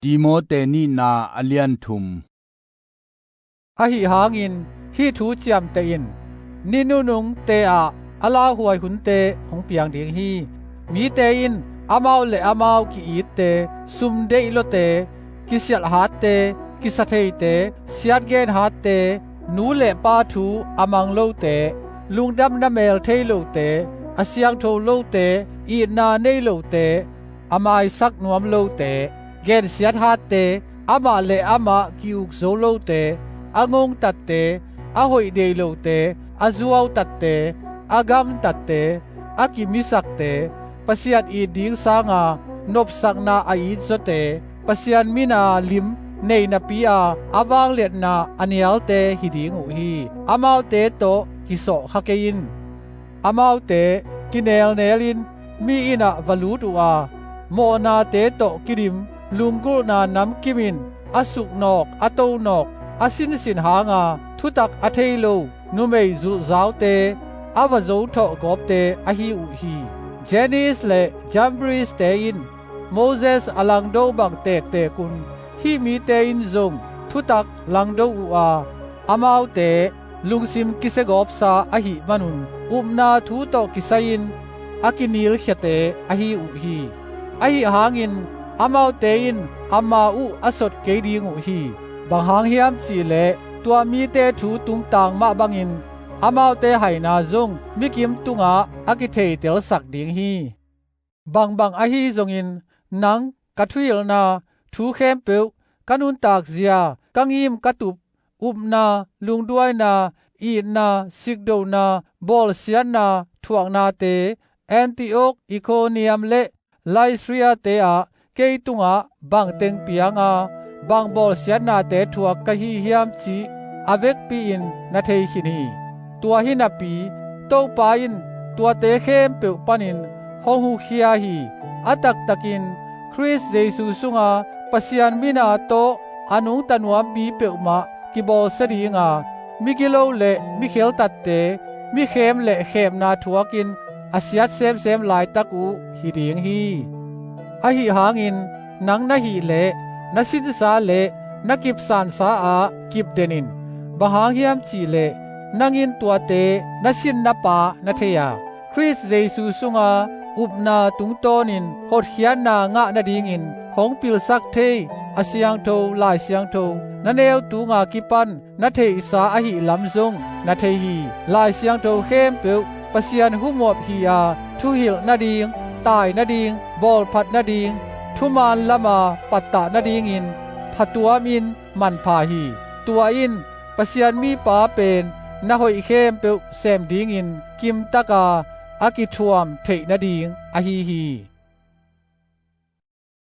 ติโมเตนีนาอเลียนทุมอะหิหางินฮีทูจยามเตอินนินุนุงเตอะอลาหวยหุนเตหงเปียงเดียงฮีมีเตอินอามาวเลอามาวกิอีเตซุมเดอิโลเตกิเสียลหาเตกิสะเทเตเสียดเกนหาเตนูเลปาทูอามังโลเตลุงดำนาเมลเทโลเตอาเสียงโทโลเตอีนาเนโลเตอามายสักนวมโลเตเกนเสียดหาเตอามาเลอามากิอุกโซโลเตอางงตัดเตอาหอยเดโลเตอาซัวตัดเตอากามตัดเตอากิมิสักเตปะเสียดอีดิงสางานบสักนาอาอีซเตปะเสียนมินาลิมเนนาปีอาอาวางเลียนาอันเยลเตหิดิงอุฮีอามาวเตโตกิโสฮะเกยินอามาวเตกิเนลเนลินมีอินะวลูตุอาโมนาเตโตกิริมลุงกุลนานำกิมินอสุกนอกอโตนอกอสินสินหางาทุตักอเทโลนุเมซุซาวเตอาวโซโตกอบเตอหิอุฮีเจนิสเลจัมบริสเตอินโมเสสอลังโดบังเตกเตกุนฮีมีเตอินซงทุตักลังโดอูอาอามาวเตลุงซิมกิเซกอบซาอหิมนุนอุมนาทูโตกิไซนอากินิลเขเตอหิอุฮีอหิหางินอามาวเตอินอามาอุอสดเกดีงอุฮีบางหางเฮียมจีเลตัวมีเตทูตุงตางมาบังอินอามาวเตไหนาซงมิกิมตุงาอากิเทเตลสักดิงฮีบางอหิซงอินนังกัทุยลนาทูเข้มเปียวกันุนตากเสียกังยิมกตุบอุบนาลุงด้วยนาอีนาซิกโดนาบอลเซียนาทวงนาเตแอนติโอกอีโคเนียมเลไลสเรียเตอาเกยตุงาบางเต็งเปียงอาบางบอลเสียนาเตทวกกะฮีเฮียมจีอเวกปีอินนาเทหินีตัวหินาปีโตปาอินตัวเตเข้มเปียวปันินฮองฮูเคียฮีอตักตักินคริสเยซูสุงาปะเสียนมินาโตอนุตันวมมีเปียวมากิบอลสรีงามิกิโลเลมิเคลตัดเตมิเข้มเลเข้มนาทวกินอาเซียดเซมลายตักูหิดิงฮีอหิหางินนังนะหิเลนสินสาเลนกิบสานสาอากิบเดนินบหางเฮียมจีเลนังอินตัวเตนสินนปานเทยาคริสเยซูสุงาอุบนาตุงโตนินหดเขียนนางะนาดิงอินของปิลสักเทอาเสียงโทลายเสียงโทนันเอวตุงากิปันนาเทอิสาอหิลำซงนาเทฮีลายเสียงโทเข้มเปียวปะเสียนหุมวบฮียาทุหิลนาดิงตายนาดิงบอลพัดนาดิงทุมานละมาปัตตานาดิงอินพัตัวมินมันพาฮีตัวอินปะเสียนมีปาเป็นนาหอยเข้มเปียวแซมดิงอินกิมตะกาอากิทวมเทนาดิงอหิฮี